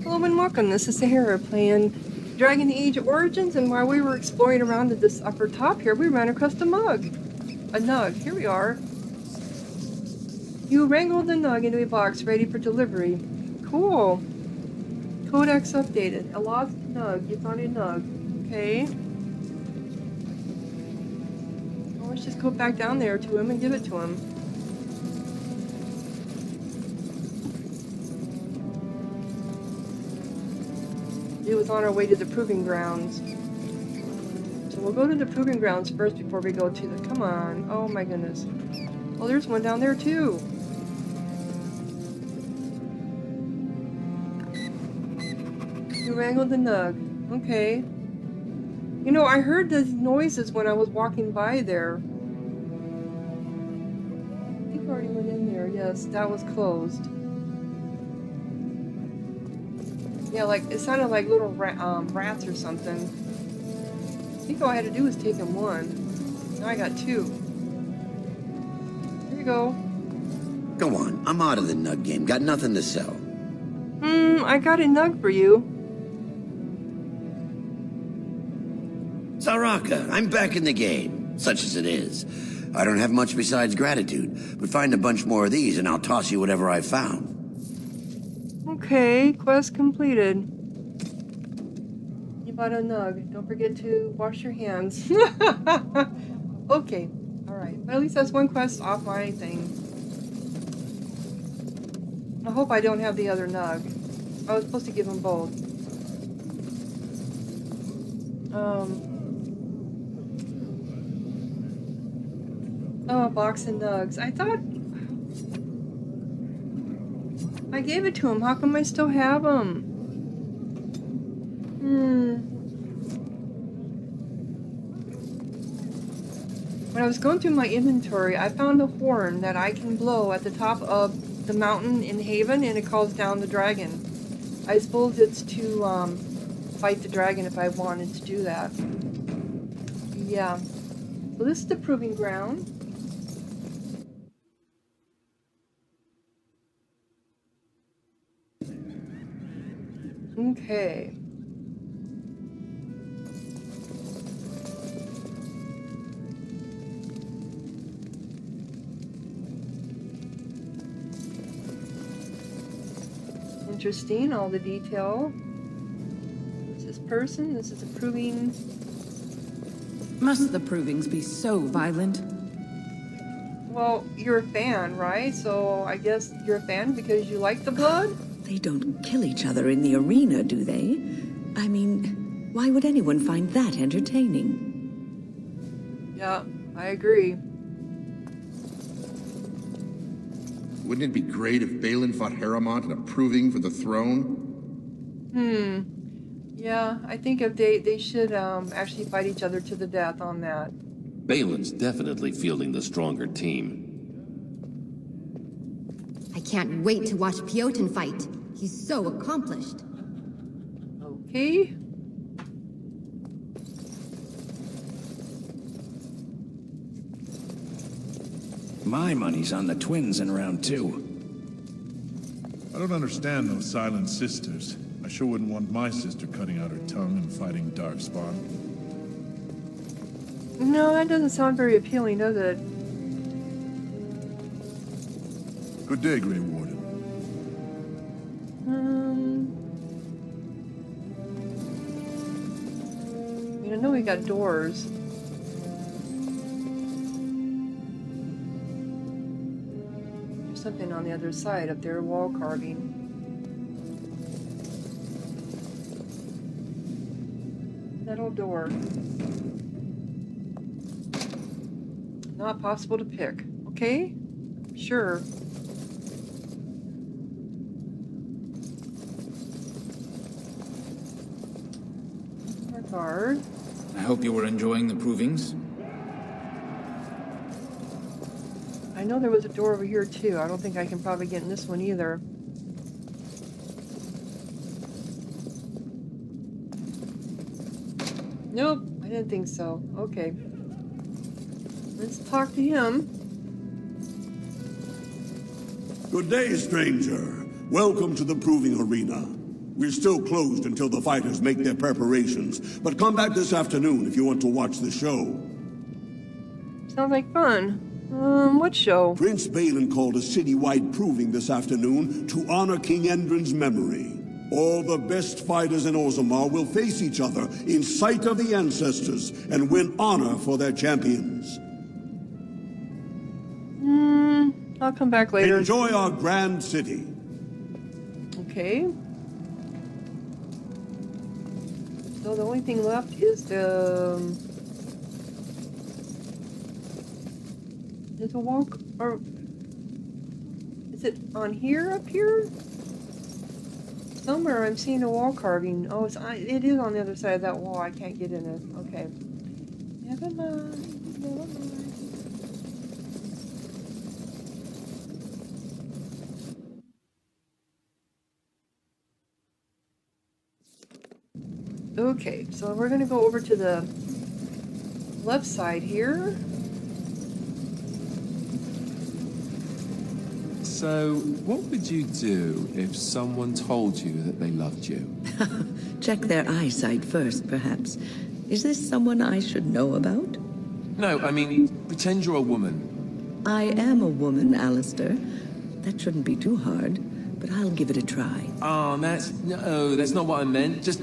Hello and welcome. This is Sahara playing Dragon Age Origins, and while we were exploring around at this upper top here, we ran across a mug. A nug. Here we are. You wrangled the nug into a box ready for delivery. Cool. Codex updated. A lost nug. You found a nug. Okay. Well, let's just go back down there to him and give it to him. It was on our way to the proving grounds. So we'll go to the proving grounds first before we go to the... Come on. Oh my goodness. Oh, there's one down there too. You wrangled the nug. Okay. You know, I heard those noises when I was walking by there. I think I already went in there. Yes, that was closed. Yeah, like, it sounded like little rats or something. I think all I had to do was take him one. Now I got two. Here you go. Go on, I'm out of the nug game. Got nothing to sell. I got a nug for you. Saraka, I'm back in the game, such as it is. I don't have much besides gratitude, but find a bunch more of these and I'll toss you whatever I found. Okay, quest completed. You bought a nug. Don't forget to wash your hands. Okay, alright. But at least that's one quest off my thing. I hope I don't have the other nug. I was supposed to give them both. Oh, a box of nugs. I thought... I gave it to him. How come I still have them? When I was going through my inventory, I found a horn that I can blow at the top of the mountain in Haven, and it calls down the dragon. I suppose it's to fight the dragon if I wanted to do that. Yeah. So this is the proving ground. Okay. Interesting, all the detail. This is person, this is a proving. Must the provings be so violent? Well, you're a fan, right? So I guess you're a fan because you like the blood? They don't kill each other in the arena, do they? I mean, why would anyone find that entertaining? Yeah, I agree. Wouldn't it be great if Balin fought Harrowmont in a proving for the throne? Yeah, I think if they should actually fight each other to the death on that. Balin's definitely fielding the stronger team. I can't wait to watch Piotr fight. He's so accomplished. Okay. My money's on the twins in round 2. I don't understand those silent sisters. I sure wouldn't want my sister cutting out her tongue and fighting Darkspawn. No, that doesn't sound very appealing, does it? Good day, Grey Warden. I know we got doors. There's something on the other side up there, wall carving. Metal door. Not possible to pick. Okay? Sure. Our guard. I hope you were enjoying the provings. I know there was a door over here too. I don't think I can probably get in this one either. Nope, I didn't think so. Okay. Let's talk to him. Good day, stranger. Welcome to the Proving Arena. We're still closed until the fighters make their preparations, but come back this afternoon if you want to watch the show. Sounds like fun. What show? Prince Balin called a citywide proving this afternoon to honor King Endrin's memory. All the best fighters in Orzammar will face each other in sight of the ancestors and win honor for their champions. I'll come back later. Enjoy our grand city. Okay. So the only thing left is the... There's a walk, or... Is it on here, up here? Somewhere I'm seeing a wall carving. Oh, it is on the other side of that wall. I can't get in it. Okay. Never mind. Never mind. Okay, so we're gonna go over to the left side here. So, what would you do if someone told you that they loved you? Check their eyesight first, perhaps. Is this someone I should know about? No, I mean, pretend you're a woman. I am a woman, Alistair. That shouldn't be too hard, but I'll give it a try. Oh, that's not what I meant. Just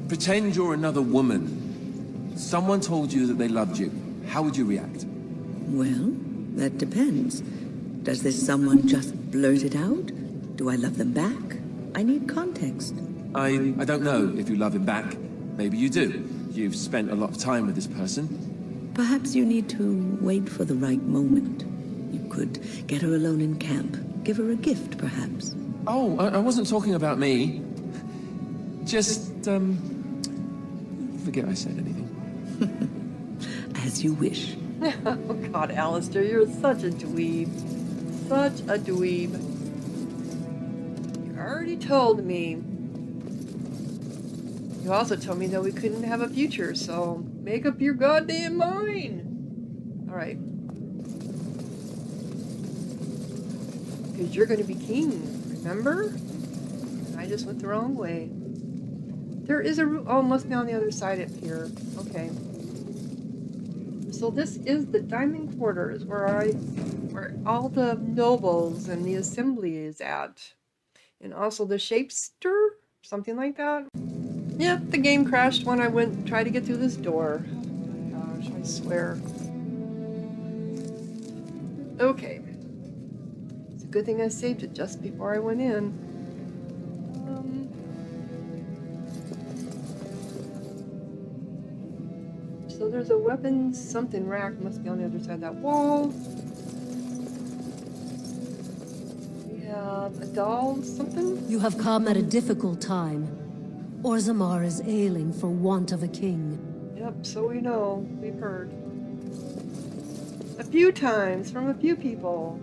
pretend you're another woman. Someone told you that they loved you. How would you react? Well, that depends. Does this someone just blurt it out? Do I love them back? I need context. I don't know if you love him back. Maybe you do. You've spent a lot of time with this person. Perhaps you need to wait for the right moment. You could get her alone in camp. Give her a gift, perhaps. Oh, I wasn't talking about me. Just, forget I said anything. As you wish. Oh God, Alistair, you're such a dweeb. Such a dweeb. You already told me. You also told me that we couldn't have a future, so make up your goddamn mind. Alright. Because you're going to be king, remember? I just went the wrong way. There is a route. Oh, it must be on the other side up here. Okay. So this is the Diamond Quarters, where all the nobles and the assembly is at. And also the Shapester? Something like that. Yep, the game crashed when I went and tried to get through this door. Oh my gosh, I swear. Okay. It's a good thing I saved it just before I went in. So there's a weapons something rack, must be on the other side of that wall. We have a doll something. You have come at a difficult time. Orzammar is ailing for want of a king. Yep, so we know. We've heard. A few times from a few people.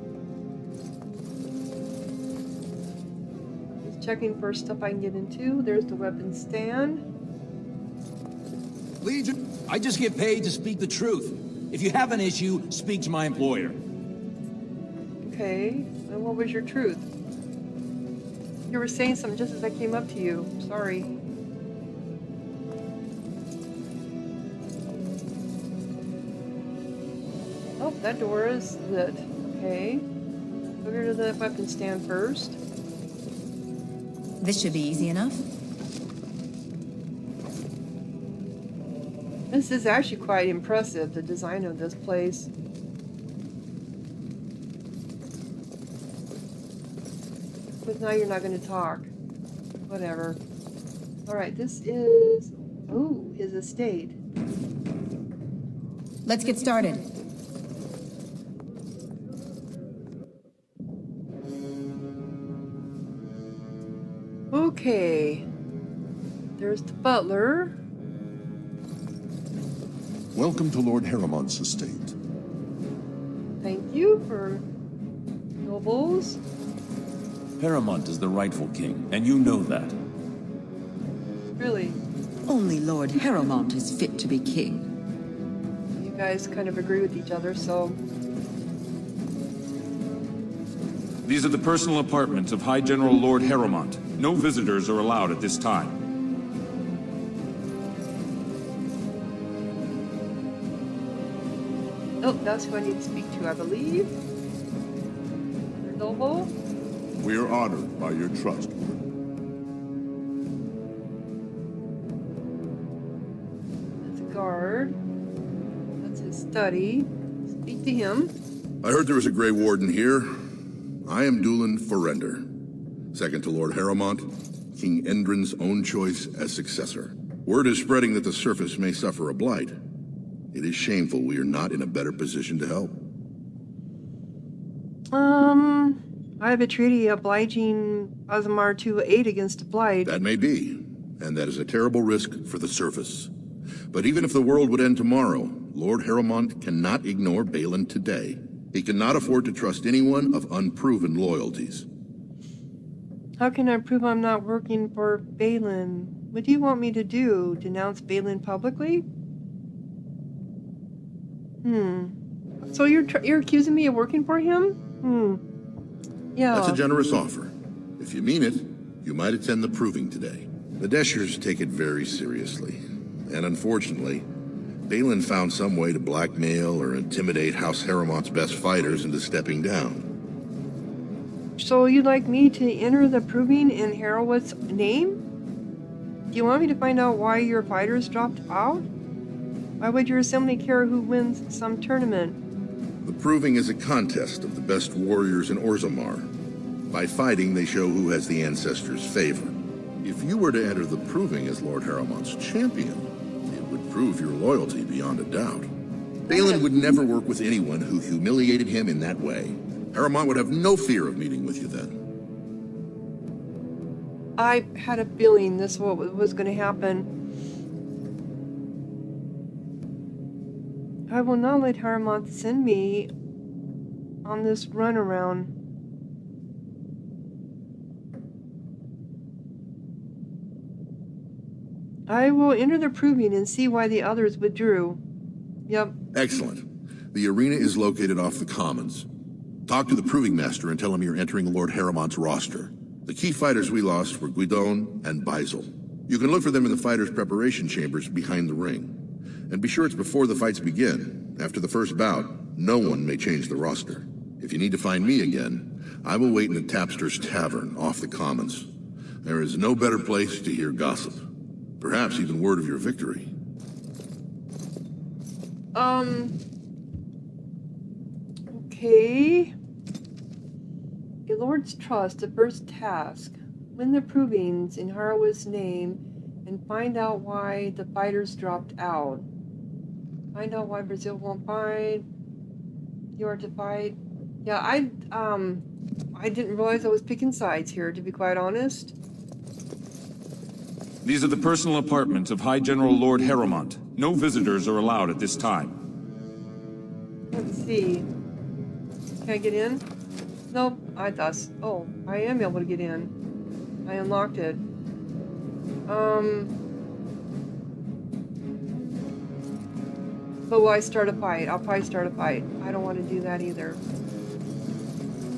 Just checking for stuff I can get into. There's the weapons stand. Legion, I just get paid to speak the truth. If you have an issue, speak to my employer. Okay, and what was your truth? You were saying something just as I came up to you. Sorry. Oh, that door is lit. Okay. Go to the weapon stand first. This should be easy enough. This is actually quite impressive, the design of this place. But now you're not going to talk. Whatever. Alright, this is... Oh, his estate. Let's get started. Okay. There's the butler. Welcome to Lord Harrowmont's estate. Thank you for nobles. Harrowmont is the rightful king, and you know that. Really? Only Lord Harrowmont is fit to be king. You guys kind of agree with each other, so... These are the personal apartments of High General Lord Harrowmont, No visitors are allowed at this time. Oh, that's who I need to speak to, I believe. Noble. We are honored by your trust. That's a guard. That's his study. Speak to him. I heard there was a Grey Warden here. I am Dulin Forrender, second to Lord Harrowmont, King Endrin's own choice as successor. Word is spreading that the surface may suffer a blight. It is shameful we are not in a better position to help. I have a treaty obliging Ozmar to aid against a blight. That may be, and that is a terrible risk for the surface. But even if the world would end tomorrow, Lord Harrowmont cannot ignore Balin today. He cannot afford to trust anyone of unproven loyalties. How can I prove I'm not working for Balin? What do you want me to do? Denounce Balin publicly? So you're accusing me of working for him? Yeah. That's a generous offer. If you mean it, you might attend the proving today. The Deshers take it very seriously. And unfortunately, Balin found some way to blackmail or intimidate House Harrowmont's best fighters into stepping down. So you'd like me to enter the proving in Harrowmont's name? Do you want me to find out why your fighters dropped out? Why would your assembly care who wins some tournament? The proving is a contest of the best warriors in Orzammar. By fighting, they show who has the ancestors' favor. If you were to enter the proving as Lord Harrowmont's champion, it would prove your loyalty beyond a doubt. Balin would never work with anyone who humiliated him in that way. Harrowmont would have no fear of meeting with you then. I had a feeling this was going to happen. I will not let Harrowmont send me on this runaround. I will enter the proving and see why the others withdrew. Yep. Excellent. The arena is located off the Commons. Talk to the proving master and tell him you're entering Lord Harrowmont's roster. The key fighters we lost were Guidon and Baisel. You can look for them in the fighters' preparation chambers behind the ring. And be sure it's before the fights begin. After the first bout, no one may change the roster. If you need to find me again, I will wait in the Tapster's Tavern off the Commons. There is no better place to hear gossip. Perhaps even word of your victory. Okay. A Lord's Trust, the first task. Win the provings in Harrow's name and find out why the fighters dropped out. Find out why Brazil won't fight. You are to fight. Yeah, I didn't realize I was picking sides here, to be quite honest. These are the personal apartments of High General Lord Harrowmont. No visitors are allowed at this time. Let's see. Can I get in? Nope, oh, I am able to get in. I unlocked it. But will I start a fight? I'll probably start a fight. I don't want to do that either.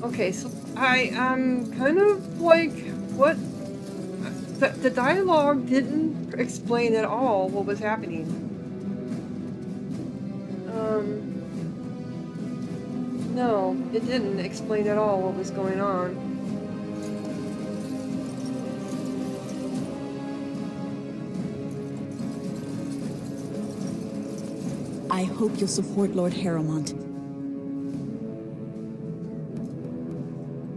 Okay, so I am kind of like, what? The dialogue didn't explain at all what was happening. No, it didn't explain at all what was going on. I hope you'll support Lord Harrowmont.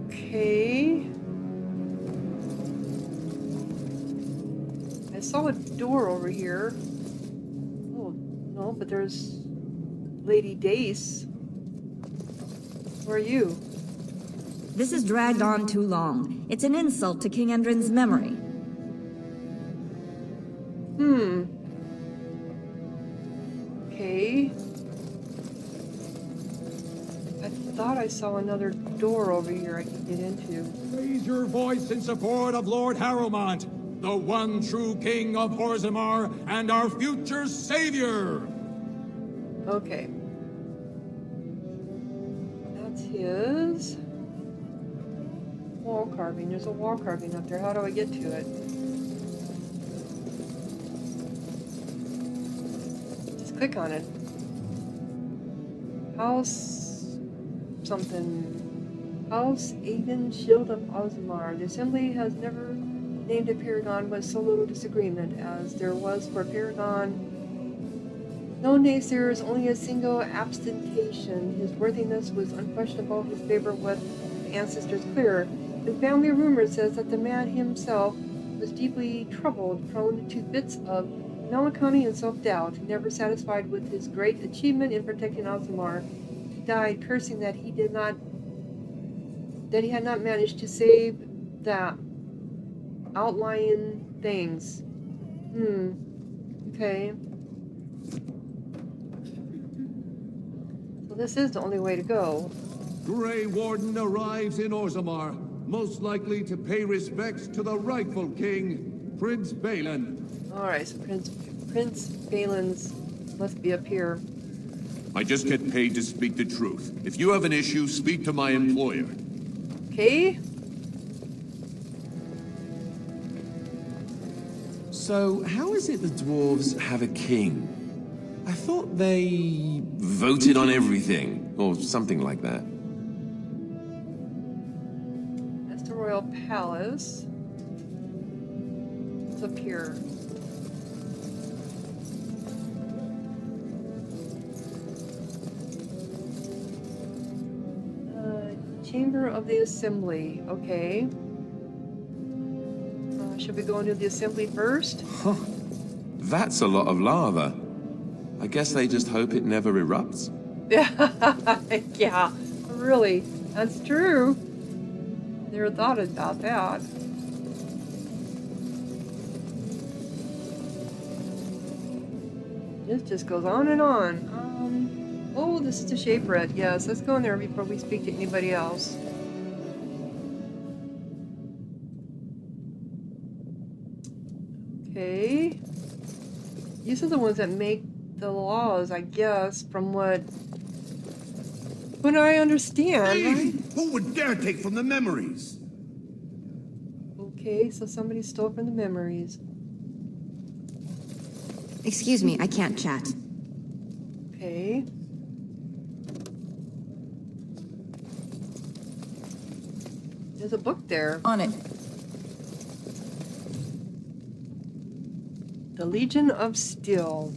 Okay. I saw a door over here. Oh, no, but there's Lady Dace. Who are you? This has dragged on too long. It's an insult to King Endrin's memory. Okay. I thought I saw another door over here I could get into. Raise your voice in support of Lord Harrowmont, the one true king of Orzammar and our future savior! Okay. That's his. Wall carving. There's a wall carving up there. How do I get to it? Just click on it. House something. House Aiden Shield of Osmar. The Assembly has never named a Paragon with so little disagreement as there was for Paragon. No naysayers, only a single abstention. His worthiness was unquestionable, his favor with the ancestors clear. The family rumor says that the man himself was deeply troubled, prone to fits of melancholy and self-doubt. Never satisfied with his great achievement in protecting Ozmar, he died cursing that he had not managed to save the outlying things. Okay. So this is the only way to go. Grey Warden arrives in Orzammar, most likely to pay respects to the rightful king, Prince Balin. Alright, so Prince Balin's must be up here. I just get paid to speak the truth. If you have an issue, speak to my employer. Okay. So, how is it the dwarves have a king? I thought they voted on everything, or something like that. That's the Royal Palace. What's up here? Chamber of the Assembly. Okay. Should we go into the Assembly first? Huh. That's a lot of lava. I guess they just hope it never erupts. Yeah, really. That's true. Never thought about that. This just goes on and on. Oh, this is the Shaperette. Yes, let's go in there before we speak to anybody else. Okay. These are the ones that make the laws, I guess, from what I understand, right? Who would dare take from the memories? Okay, so somebody stole from the memories. Excuse me, I can't chat. Okay. There's a book there. On it. The Legion of Steel.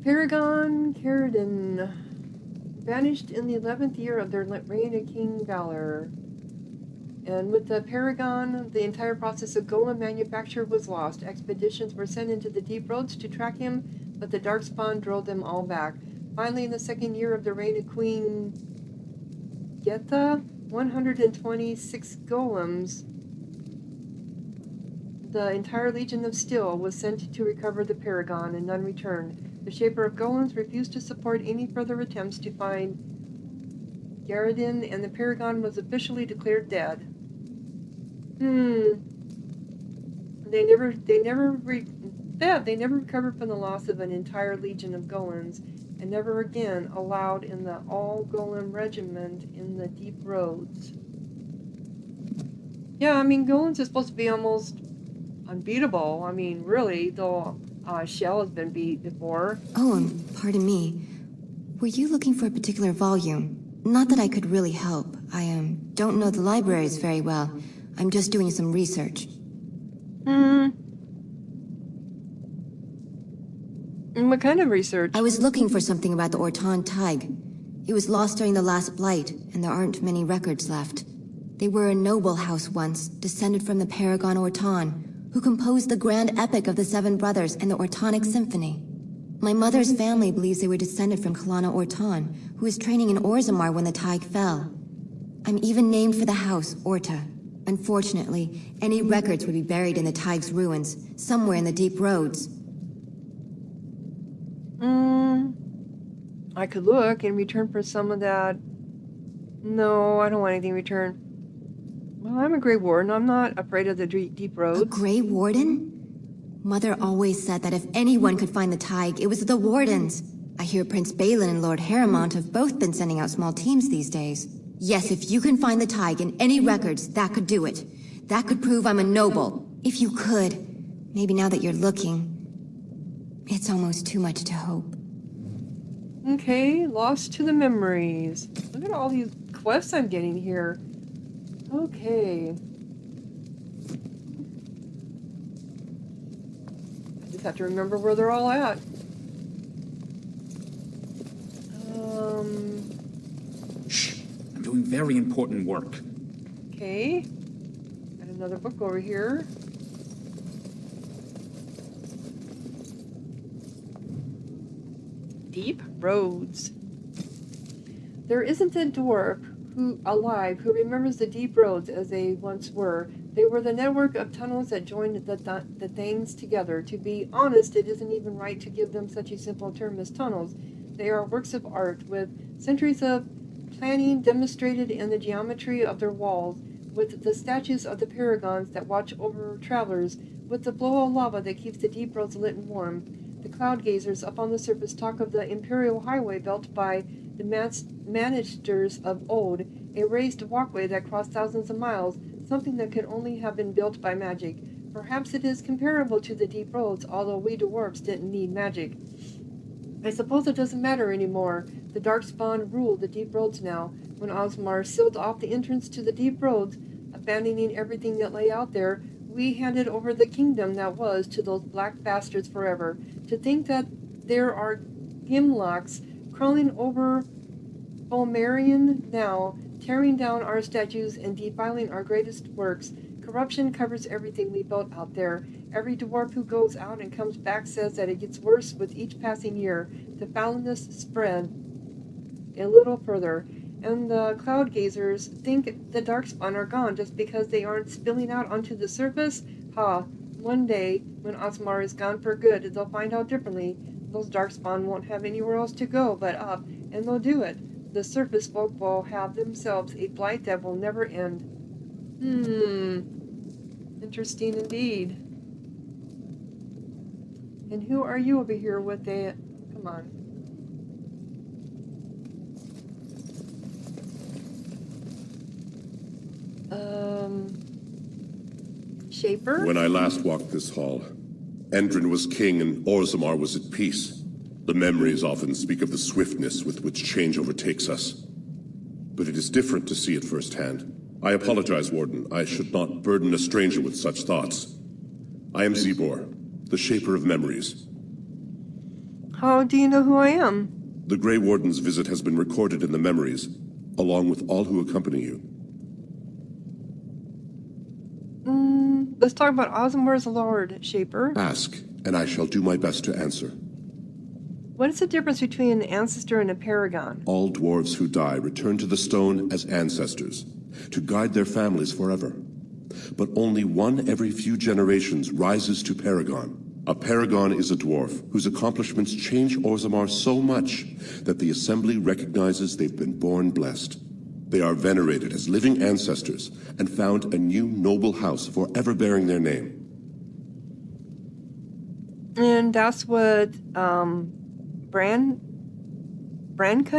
Paragon Caridin vanished in the 11th year of their reign of King Valor. And with the Paragon, the entire process of golem manufacture was lost. Expeditions were sent into the deep roads to track him, but the Darkspawn drove them all back. Finally, in the 2nd year of the reign of Queen Geta, 126 golems, the entire Legion of Steel, was sent to recover the Paragon, and none returned. The Shaper of Golems refused to support any further attempts to find Garadin, and the Paragon was officially declared dead. They never recovered from the loss of an entire Legion of Golems, and never again allowed in the all-golem regiment in the deep roads. Yeah, I mean, golems are supposed to be almost unbeatable. I mean, really, though Shell has been beat before. Oh, pardon me. Were you looking for a particular volume? Not that I could really help. I don't know the libraries very well. I'm just doing some research. What kind of research? I was looking for something about the Orton Tig. It was lost during the last blight, and there aren't many records left. They were a noble house once, descended from the Paragon Orton, who composed the grand epic of the Seven Brothers and the Ortonic Symphony. My mother's family believes they were descended from Kalana Orton, who was training in Orzammar when the Tig fell. I'm even named for the house, Orta. Unfortunately, any records would be buried in the Tig's ruins, somewhere in the deep roads. I could look in return for some of that. No, I don't want anything in return. Well, I'm a Grey Warden. I'm not afraid of the deep roads. A Grey Warden? Mother always said that if anyone could find the Tig, it was the Wardens. I hear Prince Balin and Lord Harrowmont have both been sending out small teams these days. Yes, if you can find the Tig in any records, that could do it. That could prove I'm a noble. If you could. Maybe now that you're looking, it's almost too much to hope. Okay, lost to the memories. Look at all these quests I'm getting here. Okay. I just have to remember where they're all at. Shh. I'm doing very important work. Okay. Got another book over here. Deep roads. There isn't a dwarf alive who remembers the deep roads as they once were. They were the network of tunnels that joined the things together. To be honest, it isn't even right to give them such a simple term as tunnels. They are works of art, with centuries of planning demonstrated in the geometry of their walls, with the statues of the paragons that watch over travelers, with the flow of lava that keeps the deep roads lit and warm. The cloud gazers up on the surface talk of the imperial highway built by the managers of old, a raised walkway that crossed thousands of miles, something that could only have been built by magic. Perhaps it is comparable to the deep roads, although we dwarves didn't need magic. I suppose it doesn't matter anymore. The Darkspawn rule the deep roads now. When Osmar sealed off the entrance to the deep roads, abandoning everything that lay out there, we handed over the kingdom that was to those black bastards forever. To think that there are Gimlocks crawling over Bolmerian now, tearing down our statues and defiling our greatest works. Corruption covers everything we built out there. Every dwarf who goes out and comes back says that it gets worse with each passing year. The foulness spread a little further, and the cloud gazers think the Darkspawn are gone just because they aren't spilling out onto the surface? One day, when Osmar is gone for good, they'll find out differently. Those Darkspawn won't have anywhere else to go but up, and they'll do it. The surface folk will have themselves a blight that will never end. Interesting indeed. And who are you over here with a... Come on. Shaper? When I last walked this hall, Endrin was king and Orzammar was at peace. The memories often speak of the swiftness with which change overtakes us. But it is different to see it firsthand. I apologize, Warden. I should not burden a stranger with such thoughts. I am Zebor, the Shaper of Memories. How do you know who I am? The Grey Warden's visit has been recorded in the memories, along with all who accompany you. Let's talk about Osmar's Lord, Shaper. Ask, and I shall do my best to answer. What is the difference between an ancestor and a paragon? All dwarves who die return to the stone as ancestors, to guide their families forever. But only one every few generations rises to paragon. A paragon is a dwarf whose accomplishments change Orzammar so much that the Assembly recognizes they've been born blessed. They are venerated as living ancestors and found a new noble house forever bearing their name. And that's what Branka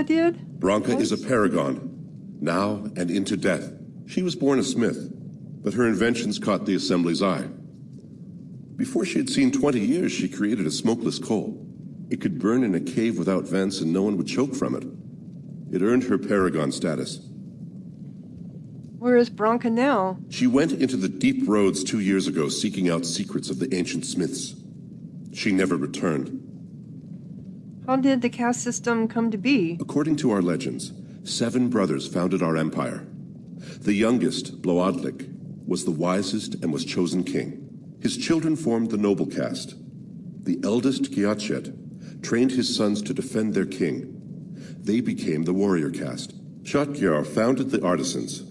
did? Branka is a paragon, now and into death. She was born a smith, but her inventions caught the Assembly's eye. Before she had seen 20 years, she created a smokeless coal. It could burn in a cave without vents and no one would choke from it. It earned her paragon status. Where is Branka now? She went into the deep roads 2 years ago seeking out secrets of the ancient smiths. She never returned. How did the caste system come to be? According to our legends, 7 brothers founded our empire. The youngest, Bloadlik, was the wisest and was chosen king. His children formed the noble caste. The eldest, Giachet, trained his sons to defend their king. They became the warrior caste. Shatyar founded the artisans.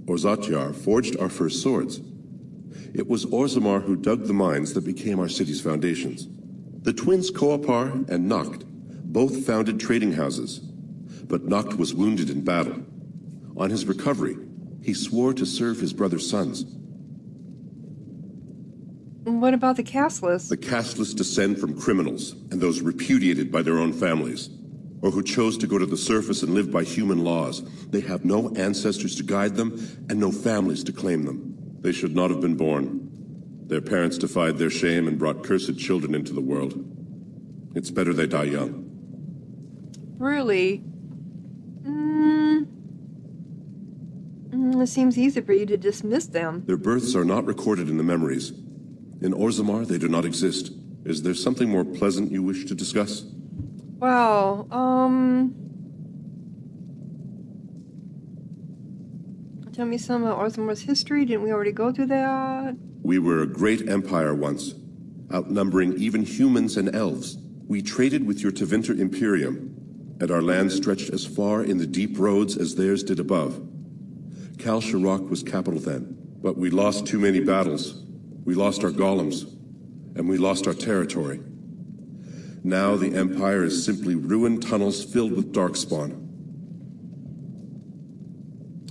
Orzatyar forged our first swords. It was Orzammar who dug the mines that became our city's foundations. The twins Koapar and Noct both founded trading houses, but Noct was wounded in battle. On his recovery, he swore to serve his brother's sons. What about the casteless? The casteless descend from criminals and those repudiated by their own families. or who chose to go to the surface and live by human laws. They have no ancestors to guide them and no families to claim them. They should not have been born. Their parents defied their shame and brought cursed children into the world. It's better they die young. Really? It seems easy for you to dismiss them. Their births are not recorded in the memories. In Orzammar, they do not exist. Is there something more pleasant you wish to discuss? Wow, tell me some of Orzammar's history. Didn't we already go through that? We were a great empire once, outnumbering even humans and elves. We traded with your Tevinter Imperium, and our land stretched as far in the deep roads as theirs did above. Kal Sharok was capital then, but we lost too many battles. We lost our golems, and we lost our territory. Now the Empire is simply ruined tunnels filled with darkspawn.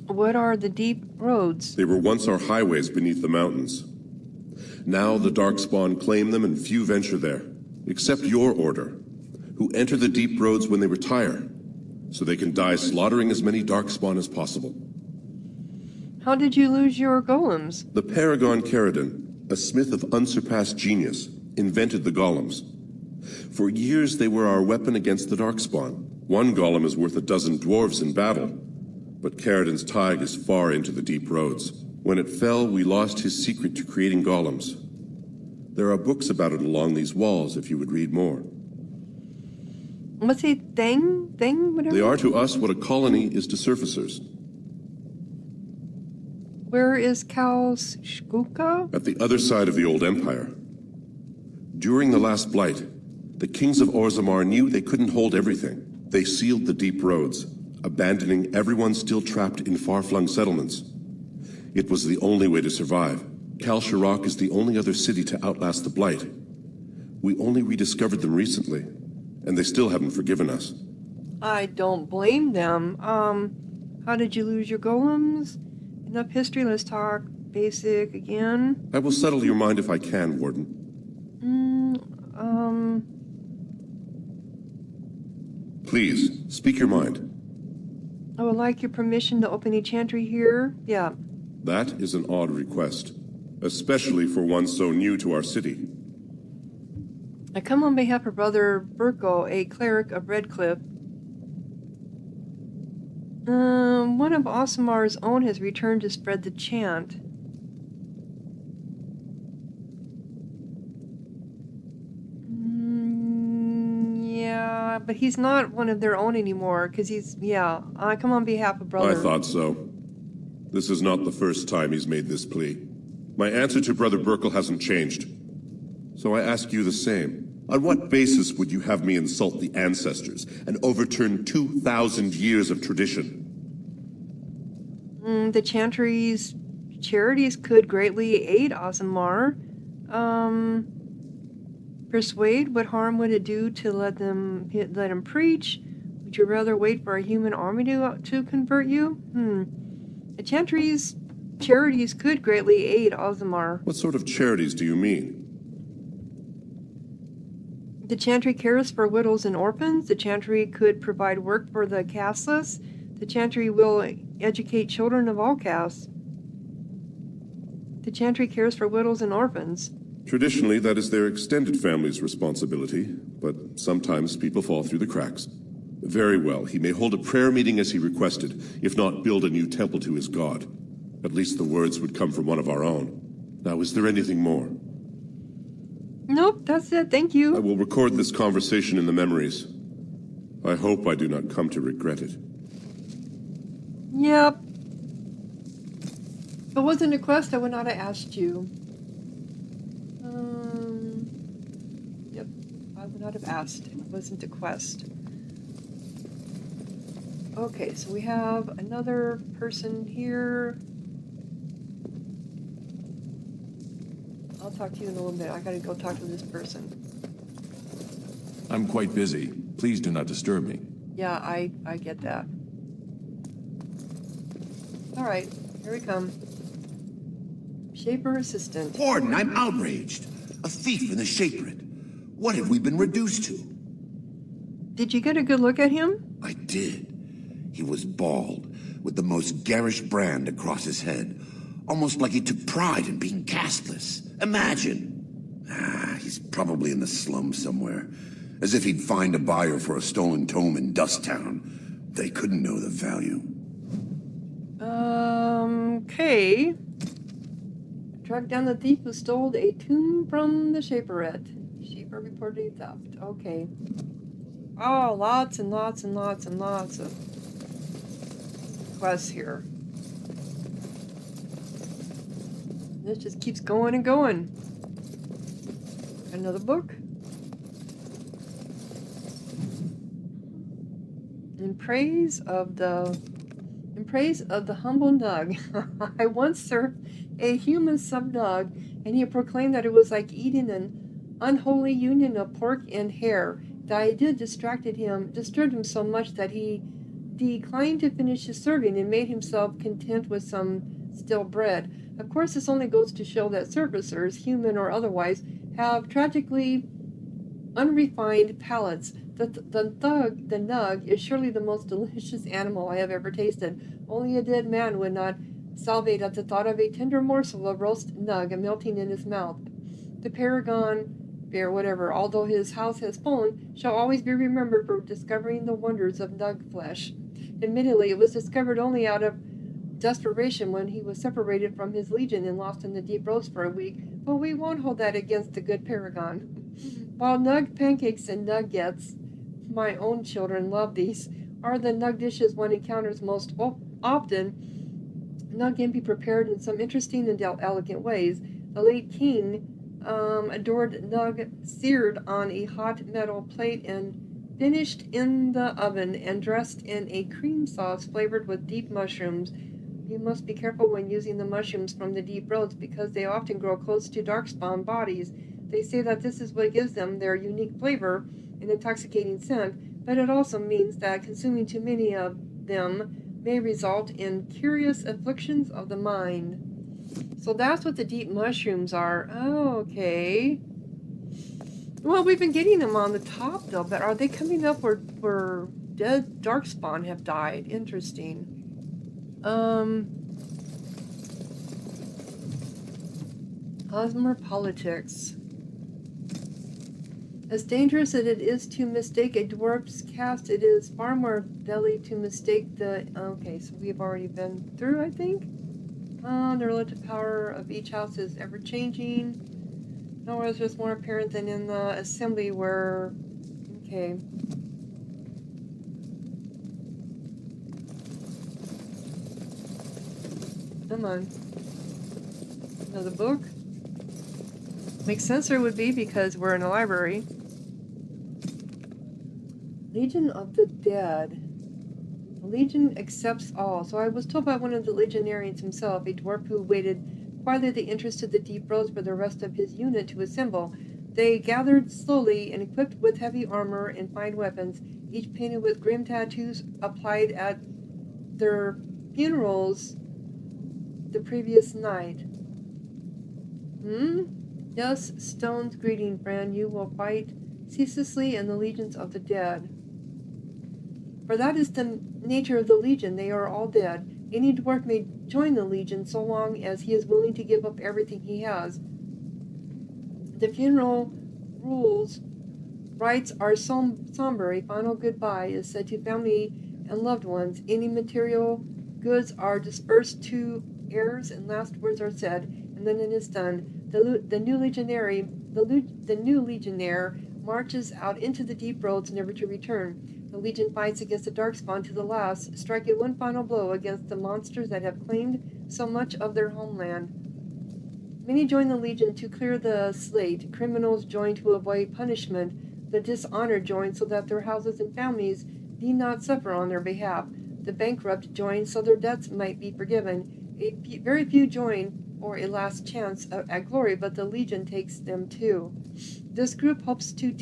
What are the deep roads? They were once our highways beneath the mountains. Now the darkspawn claim them and few venture there, except your order, who enter the deep roads when they retire, so they can die slaughtering as many darkspawn as possible. How did you lose your golems? The Paragon Caridin, a smith of unsurpassed genius, invented the golems. For years they were our weapon against the darkspawn. One golem is worth a dozen dwarves in battle, but Caridin's Tig is far into the deep roads. When it fell, we lost his secret to creating golems. There are books about it along these walls if you would read more. What's a thing, whatever? They are to us what a colony is to surfacers. Where is Kal's Shkuka? At the other side of the old empire. During the last blight, the kings of Orzammar knew they couldn't hold everything. They sealed the deep roads, abandoning everyone still trapped in far-flung settlements. It was the only way to survive. Kal Sharok is the only other city to outlast the blight. We only rediscovered them recently, and they still haven't forgiven us. I don't blame them. How did you lose your golems? Enough history, let's talk basic again. I will settle your mind if I can, Warden. Please, speak your mind. I would like your permission to open a chantry here. Yeah. That is an odd request, especially for one so new to our city. I come on behalf of Brother Burko, a cleric of Redcliffe. One of Orsammar's own has returned to spread the chant. Yeah, but he's not one of their own anymore, because I come on behalf of Brother... I thought so. This is not the first time he's made this plea. My answer to Brother Burkle hasn't changed. So I ask you the same. On what basis would you have me insult the ancestors and overturn 2,000 years of tradition? The chantry's charities could greatly aid Orzammar. Persuade, what harm would it do to let him preach? Would you rather wait for a human army to convert you? The chantry's charities could greatly aid Orzammar. What sort of charities do you mean? The chantry cares for widows and orphans. The chantry could provide work for the casteless. The chantry will educate children of all castes. The chantry cares for widows and orphans. Traditionally, that is their extended family's responsibility, but sometimes people fall through the cracks. Very well, he may hold a prayer meeting as he requested, if not build a new temple to his god. At least the words would come from one of our own. Now, is there anything more? Nope, that's it, thank you. I will record this conversation in the memories. I hope I do not come to regret it. Yep. If it wasn't a quest, I would not have asked you. Yep, I would not have asked if it wasn't a quest. Okay, so we have another person here. I'll talk to you in a little bit. I gotta go talk to this person. I'm quite busy. Please do not disturb me. Yeah, I get that. Alright, here we come. Shaper assistant. Warden, I'm outraged. A thief in the Shapered. What have we been reduced to? Did you get a good look at him? I did. He was bald, with the most garish brand across his head. Almost like he took pride in being castless. Imagine! He's probably in the slums somewhere. As if he'd find a buyer for a stolen tome in Dusttown. They couldn't know the value. Okay. Track down the thief who stole a tomb from the Shaperette. Shaper reported theft. Okay. Oh, lots and lots and lots and lots of quests here. This just keeps going and going. Another book. In praise of the humble Nug. I once served a human sub-Nug, and he proclaimed that it was like eating an unholy union of pork and hare. The idea disturbed him so much that he declined to finish his serving and made himself content with some stale bread. Of course, this only goes to show that servicers, human or otherwise, have tragically unrefined palates. The Nug is surely the most delicious animal I have ever tasted. Only a dead man would not salivate at the thought of a tender morsel of roast Nug melting in his mouth. The Paragon Bear, whatever, although his house has fallen, shall always be remembered for discovering the wonders of Nug flesh. Admittedly, it was discovered only out of desperation when he was separated from his legion and lost in the deep roads for a week, but we won't hold that against the good Paragon. While Nug pancakes and nuggets, my own children love these, are the Nug dishes one encounters most often. Nug can be prepared in some interesting and elegant ways. The late king adored Nug seared on a hot metal plate and finished in the oven and dressed in a cream sauce flavored with deep mushrooms. You must be careful when using the mushrooms from the deep roads because they often grow close to darkspawn bodies. They say that this is what gives them their unique flavor and intoxicating scent, but it also means that consuming too many of them may result in curious afflictions of the mind. So that's what the deep mushrooms are. Oh, okay. Well, we've been getting them on the top, though, but are they coming up where dead darkspawn have died? Interesting. Osmer politics. As dangerous as it is to mistake a dwarf's caste, it is far more deadly to mistake the... Okay, so we've already been through, I think. The relative power of each house is ever-changing. Nowhere is just more apparent than in the assembly where... Okay. Come on. Another book. Makes sense there would be because we're in a library. Legion of the Dead. The Legion accepts all. So I was told by one of the legionarians himself, a dwarf who waited quietly the interest of the deep roads for the rest of his unit to assemble. They gathered slowly and equipped with heavy armor and fine weapons, each painted with grim tattoos applied at their funerals the previous night. Yes, Stone's greeting, friend. You will fight ceaselessly in the legions of the dead. For that is the nature of the legion. They are all dead. Any dwarf may join the legion so long as he is willing to give up everything he has. The funeral rites are somber. A final goodbye is said to family and loved ones. Any material goods are dispersed to heirs, and last words are said, and then it is done. The new legionnaire marches out into the deep roads, never to return. The legion fights against the darkspawn to the last, striking one final blow against the monsters that have claimed so much of their homeland. Many join the legion to clear the slate. Criminals join to avoid punishment. The dishonored join so that their houses and families need not suffer on their behalf. The bankrupt join so their debts might be forgiven. Very few join for a last chance at glory, but the Legion takes them too. This group hopes to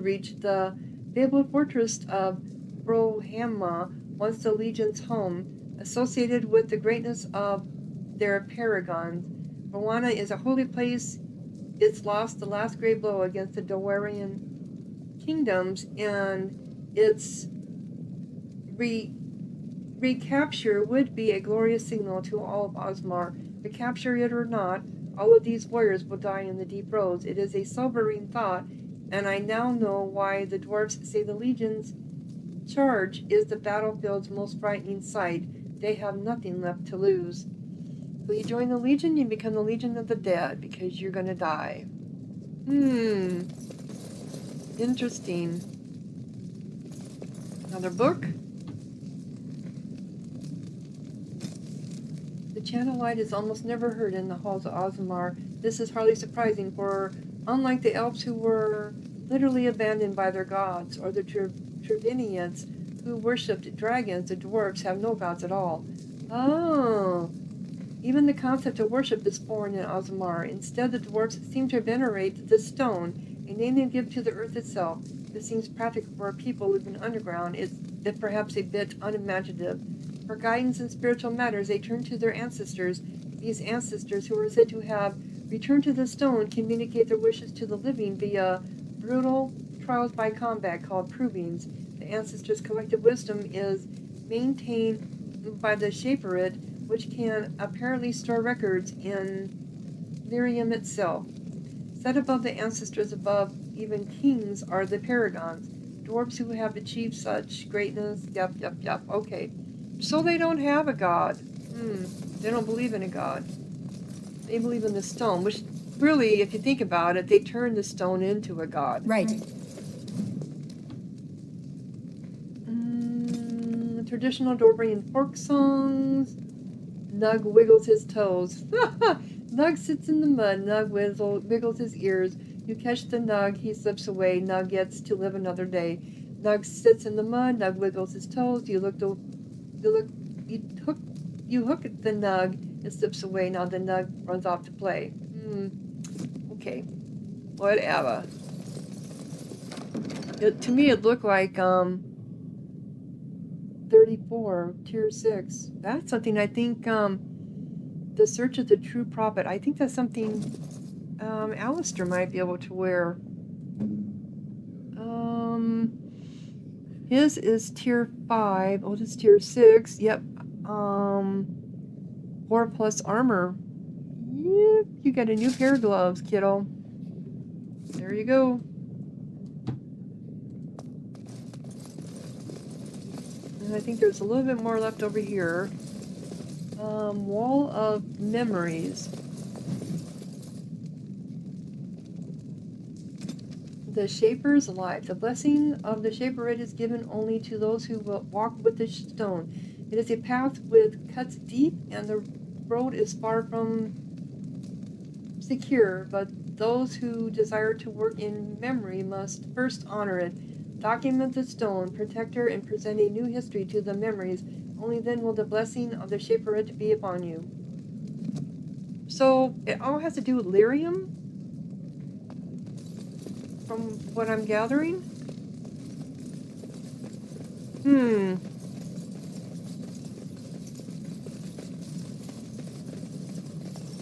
reach the fabled fortress of Brohamma, once the Legion's home, associated with the greatness of their paragons. Rowana is a holy place. It's lost the last great blow against the Dwarian kingdoms, and its recapture would be a glorious signal to all of Osmar. Recapture it or not, all of these warriors will die in the deep roads. It is a sobering thought, and I now know why the dwarves say the Legion's charge is the battlefield's most frightening sight. They have nothing left to lose. Will you join the Legion? You become the Legion of the Dead, because you're gonna die. Interesting. Another book? The channel light is almost never heard in the halls of Ozmar. This is hardly surprising, for unlike the elves who were literally abandoned by their gods, or the Trevinians who worshipped dragons, the dwarves have no gods at all. Oh, even the concept of worship is foreign in Ozmar. Instead, the dwarves seem to venerate the stone, a name they give to the earth itself. This seems practical for a people living underground, if perhaps a bit unimaginative. For guidance in spiritual matters, they turn to their ancestors. These ancestors, who are said to have returned to the stone, communicate their wishes to the living via brutal trials by combat called provings. The ancestors' collective wisdom is maintained by the Shaperit, which can apparently store records in Lyrium itself. Set above the ancestors, above even kings, are the paragons, dwarves who have achieved such greatness. Yep, okay. So they don't have a god. They don't believe in a god. They believe in the stone, which really, if you think about it, they turned the stone into a god. Right. Traditional Dorbrian folk songs. Nug wiggles his toes. Nug sits in the mud. Nug wiggles his ears. You catch the Nug, he slips away. Nug gets to live another day. Nug sits in the mud. Nug wiggles his toes. You hook at the Nug, it slips away. Now the Nug runs off to play. Okay. Whatever. To me, it looked like 34, Tier 6. That's something I think, the Search of the True Prophet, I think that's something Alistair might be able to wear. His is Tier 5. Oh, this is Tier 6. Yep. 4+ armor. Yep, you got a new pair of gloves, kiddo. There you go. And I think there's a little bit more left over here. Wall of Memories. The Shaper's Life. The blessing of the Shaperit is given only to those who will walk with the stone. It is a path with cuts deep, and the road is far from secure, but those who desire to work in memory must first honor it. Document the stone, protect her, and present a new history to the memories. Only then will the blessing of the Shaperit be upon you. So, it all has to do with lyrium? From what I'm gathering?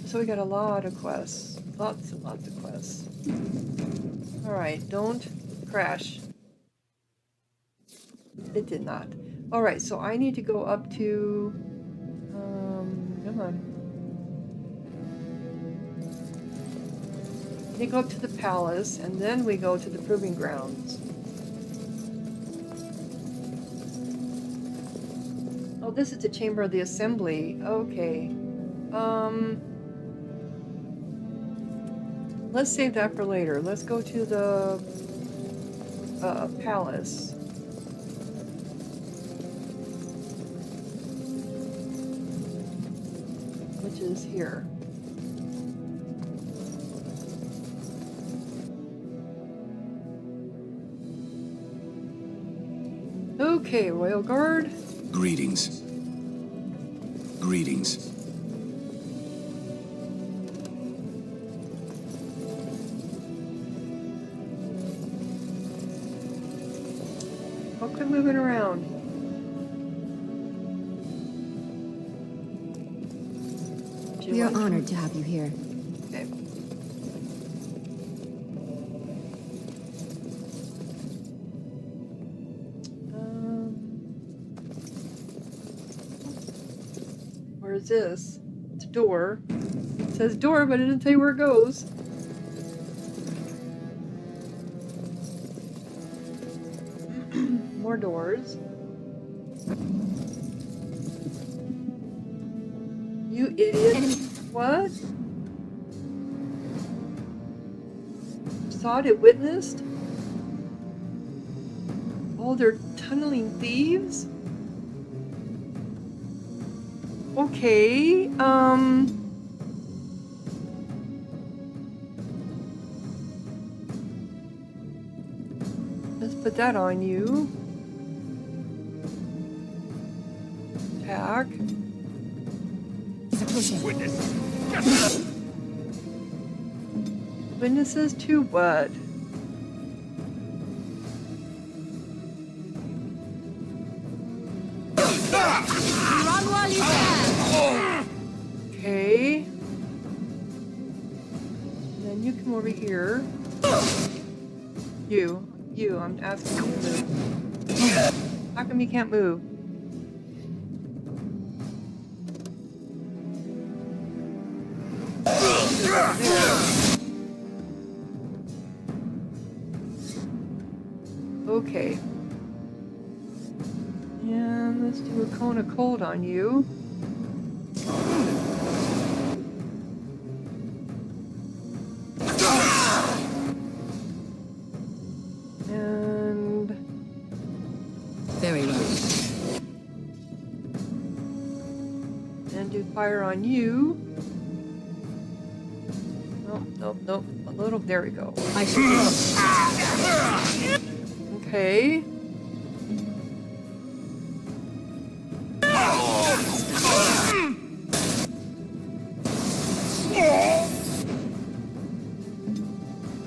So we got a lot of quests. Lots and lots of quests. Alright, don't crash. It did not. Alright, so I need to go up to... come on. We go up to the palace, and then we go to the proving grounds. Oh, this is the Chamber of the Assembly. Okay. Let's save that for later. Let's go to the palace. Which is here. Okay, Royal Guard. Greetings. Greetings. How quit moving around? We are honored to have you here. Okay. is this? It's a door. It says door, but it didn't tell you where it goes. More doors. You idiot. What? Saw it, witnessed? Oh, they're tunneling thieves? Okay, let's put that on you. Attack. Witnesses to what? Run while you can. Okay. Then you come over here. You, I'm asking you to move. How come you can't move? Okay. And let's do a cone of cold on you. And very well. And do fire on you. Nope. A little. There we go. I should. Okay.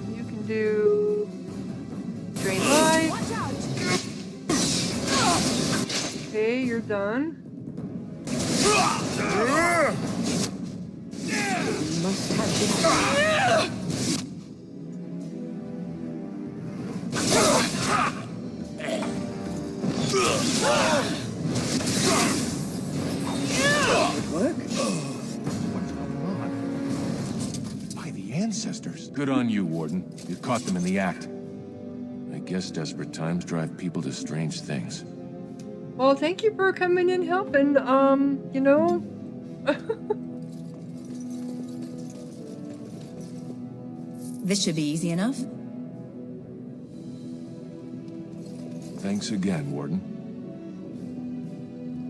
You can do drain life. Okay, you're done. Must have been. Work? What's going on? By the ancestors. Good on you, Warden. You caught them in the act. I guess desperate times drive people to strange things. Well, thank you for coming and helping. You know. This should be easy enough. Thanks again, Warden.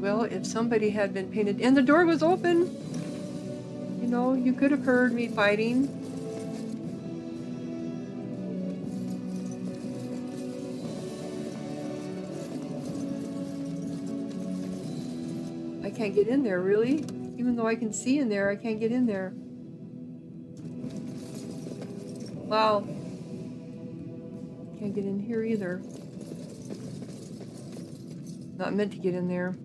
Well, if somebody had been painted, and the door was open, you know, you could have heard me fighting. I can't get in there, really. Even though I can see in there, I can't get in there. Wow. Can't get in here either. Not meant to get in there.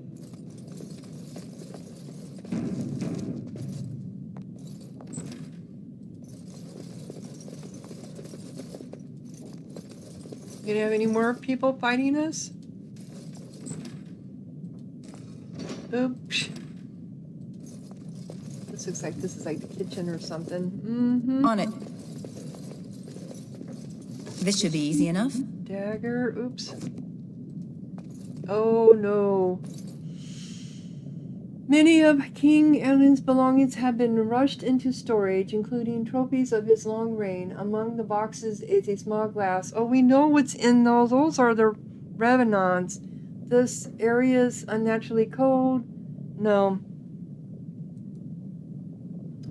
Gonna have any more people fighting us? Oops. This looks like this is like the kitchen or something. Mm-hmm. On it. This should be easy enough. Dagger. Oops. Oh no. Many of King Alan's belongings have been rushed into storage, including trophies of his long reign. Among the boxes is a small glass. Oh, we know what's in those. Those are the revenants. This area's unnaturally cold. No.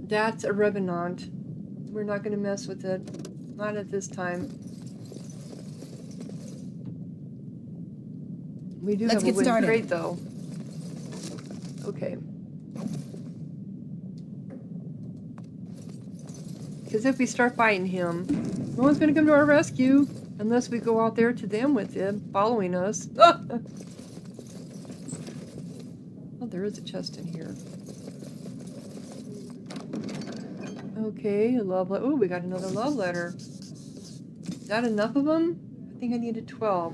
That's a revenant. We're not going to mess with it. Not at this time. We do Let's have a get wooden started. crate, though. Okay. Because if we start fighting him, no one's going to come to our rescue unless we go out there to them with him, following us. Oh, there is a chest in here. Okay, a love letter. Oh, we got another love letter. Is that enough of them? I think I needed 12.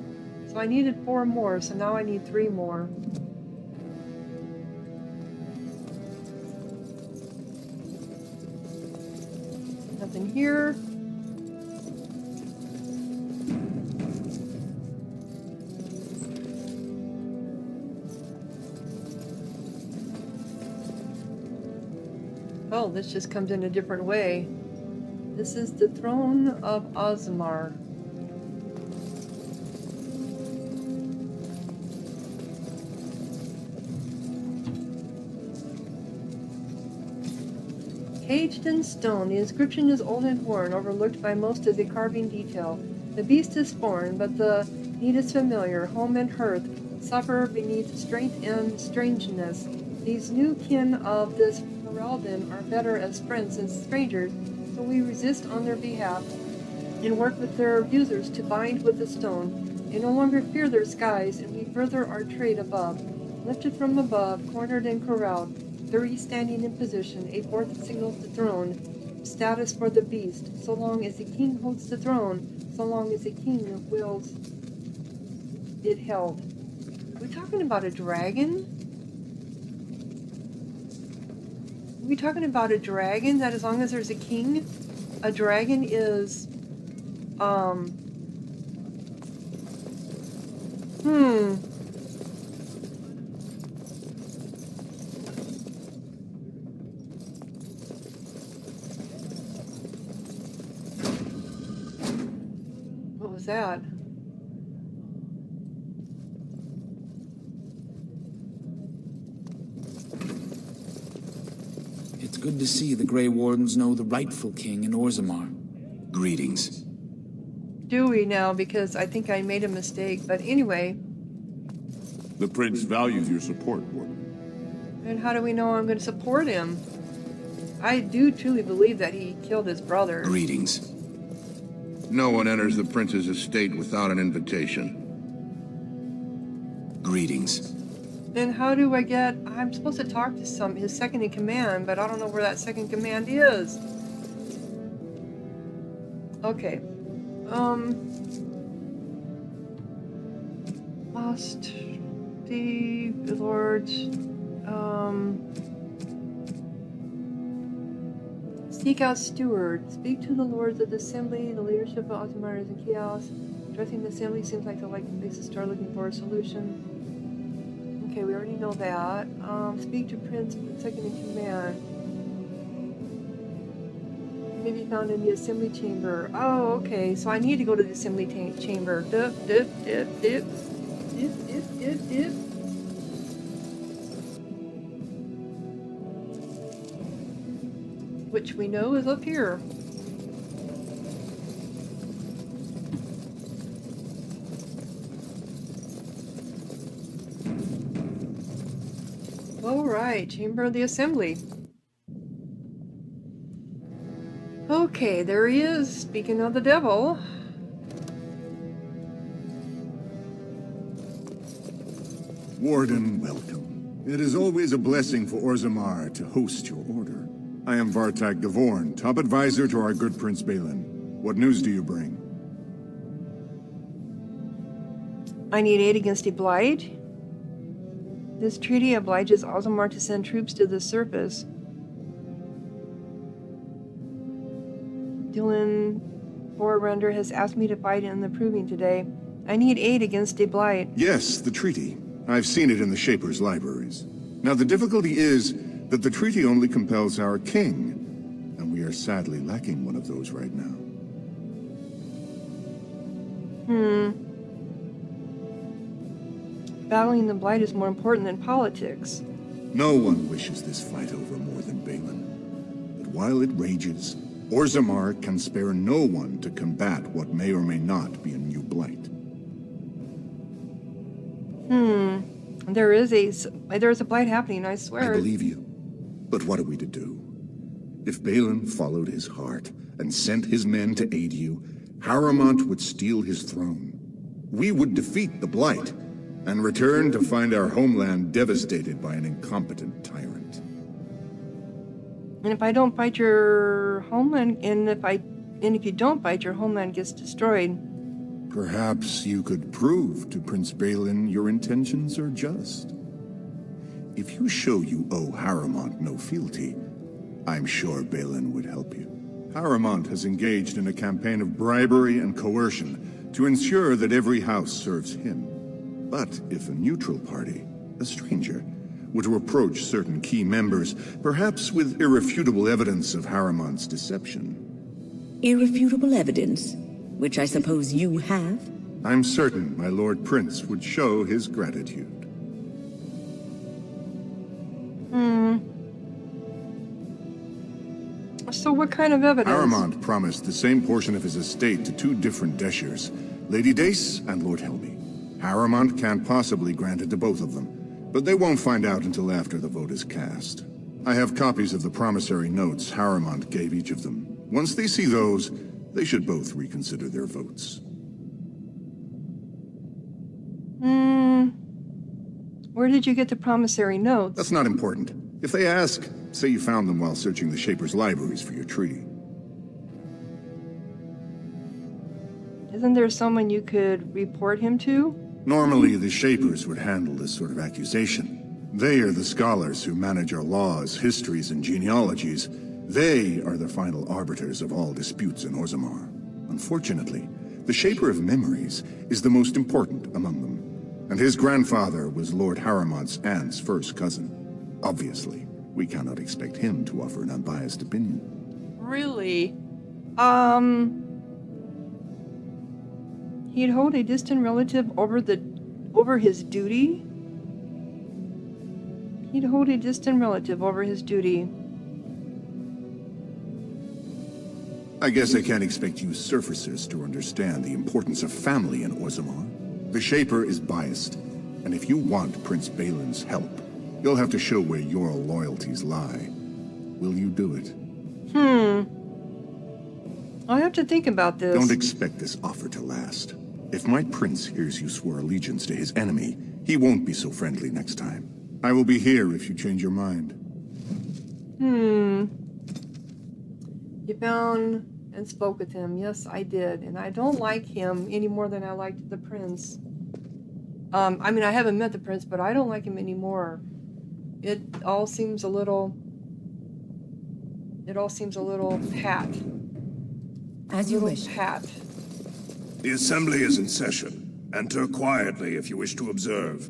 So I needed 4 more, so now I need 3 more. Nothing here. Oh, this just comes in a different way. This is the throne of Ozmar. Caged in stone, the inscription is old and worn, overlooked by most as a carving detail. The beast is foreign, but the need is familiar. Home and hearth suffer beneath strength and strangeness. These new kin of this Heraldin are better as friends than strangers, so we resist on their behalf and work with their users to bind with the stone. They no longer fear their skies, and we further our trade above. Lifted from above, cornered and corralled, 30 standing in position, a fourth signals the throne. Status for the beast. So long as the king holds the throne, so long as the king wills it held. Are we talking about a dragon? Are we talking about a dragon that as long as there's a king, a dragon is, What was that? It's good to see the Grey Wardens know the rightful king in Orzammar. Greetings. Do we now? Because I think I made a mistake. But anyway. The prince values your support, Warden. And how do we know I'm going to support him? I do truly believe that he killed his brother. Greetings. No one enters the prince's estate without an invitation. Greetings. Then how do I get... I'm supposed to talk to his second in command, but I don't know where that second command is. Okay. Lost the Lord. Seek out steward. Speak to the lords of the assembly. The leadership of Ozmar is in chaos. Addressing the assembly seems like the likely place to start looking for a solution. Okay, we already know that. Speak to Prince, second in command. May be found in the assembly chamber. Oh, okay. So I need to go to the assembly chamber. Dip, dip, dip, dip. Dip, dip, dip, dip. Which we know is up here. Alright, Chamber of the Assembly. Okay, there he is, speaking of the devil. Warden, welcome. It is always a blessing for Orzammar to host your order. I am Vartak Gavorn, top advisor to our good Prince Balin. What news do you bring? I need aid against a blight. This treaty obliges Orzammar to send troops to the surface. Dylan Forerender has asked me to fight in the proving today. I need aid against a blight. Yes, the treaty. I've seen it in the Shaper's libraries. Now the difficulty is that the treaty only compels our king, and we are sadly lacking one of those right now. Battling the blight is more important than politics. No one wishes this fight over more than Balin. But while it rages, Orzammar can spare no one to combat what may or may not be a new blight. There's a blight happening, I swear. I believe you. But what are we to do? If Balin followed his heart and sent his men to aid you, Harrowmont would steal his throne. We would defeat the blight and return to find our homeland devastated by an incompetent tyrant. And if I don't fight your homeland, and if you don't fight, your homeland gets destroyed. Perhaps you could prove to Prince Balin your intentions are just. If you show you owe Harrowmont no fealty, I'm sure Balin would help you. Harrowmont has engaged in a campaign of bribery and coercion to ensure that every house serves him. But if a neutral party, a stranger, were to approach certain key members, perhaps with irrefutable evidence of Harrowmont's deception. Irrefutable evidence, which I suppose you have? I'm certain my Lord Prince would show his gratitude. So what kind of evidence? Harrowmont promised the same portion of his estate to two different Deshers, Lady Dace and Lord Helmy. Harrowmont can't possibly grant it to both of them, but they won't find out until after the vote is cast. I have copies of the promissory notes Harrowmont gave each of them. Once they see those, they should both reconsider their votes. Where did you get the promissory notes? That's not important. If they ask, say you found them while searching the Shaper's libraries for your tree. Isn't there someone you could report him to? Normally, the Shapers would handle this sort of accusation. They are the scholars who manage our laws, histories, and genealogies. They are the final arbiters of all disputes in Orzammar. Unfortunately, the Shaper of Memories is the most important among them. And his grandfather was Lord Harrowmont's aunt's first cousin. Obviously, we cannot expect him to offer an unbiased opinion. Really? He'd hold a distant relative over his duty? He'd hold a distant relative over his duty. I guess I can't expect you surfacers to understand the importance of family in Orzammar. The Shaper is biased, and if you want Prince Balin's help, you'll have to show where your loyalties lie. Will you do it? I'll have to think about this. Don't expect this offer to last. If my prince hears you swore allegiance to his enemy, he won't be so friendly next time. I will be here if you change your mind. You found and spoke with him. Yes, I did. And I don't like him any more than I liked the prince. I mean, I haven't met the prince, but I don't like him anymore. It all seems a little pat. As you wish. Pat. The assembly is in session. Enter quietly if you wish to observe.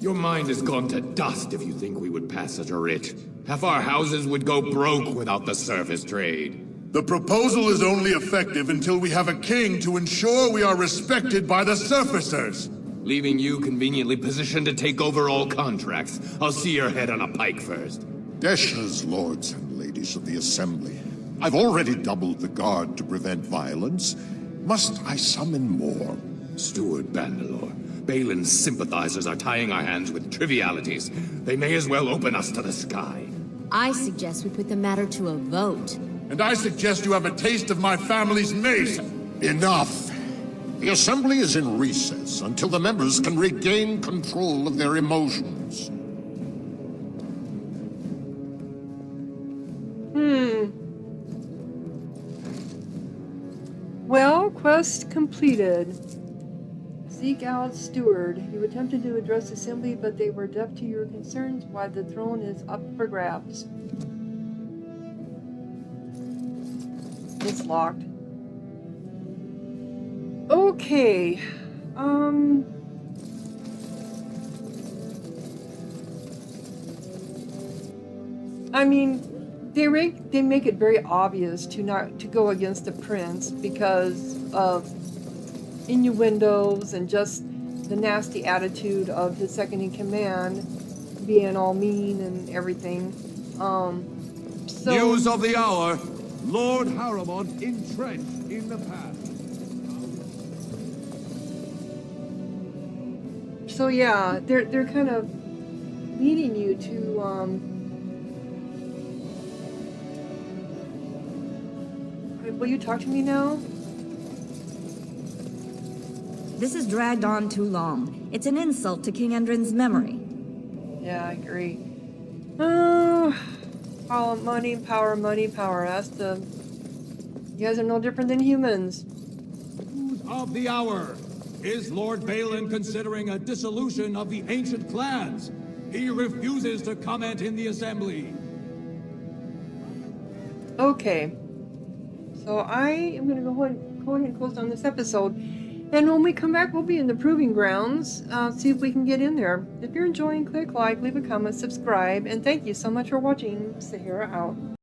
Your mind has gone to dust if you think we would pass such a writ. Half our houses would go broke without the surface trade. The proposal is only effective until we have a king to ensure we are respected by the surfacers. Leaving you conveniently positioned to take over all contracts. I'll see your head on a pike first. Deshers, lords and ladies of the Assembly, I've already doubled the guard to prevent violence. Must I summon more? Steward Bandalore, Balin's sympathizers are tying our hands with trivialities. They may as well open us to the sky. I suggest we put the matter to a vote. And I suggest you have a taste of my family's mace. Enough. The Assembly is in recess until the members can regain control of their emotions. Well, quest completed. Seek out Steward. You attempted to address the assembly, but they were deaf to your concerns while the throne is up for grabs. It's locked. Okay. I mean, they make it very obvious to go against the prince because of innuendos and just the nasty attitude of his second in command, being all mean and everything. News of the hour. Lord Harrowmont entrenched in the pass. So yeah, they're kind of leading you to will you talk to me now? This has dragged on too long. It's an insult to King Endrin's memory. Yeah, I agree. Oh, money, power, money, power. You guys are no different than humans. News of the hour. Is Lord Balin considering a dissolution of the ancient clans? He refuses to comment in the assembly. Okay. So I am going to go ahead and close down this episode. And when we come back, we'll be in the Proving Grounds. See if we can get in there. If you're enjoying, click like, leave a comment, subscribe. And thank you so much for watching. Sahara out.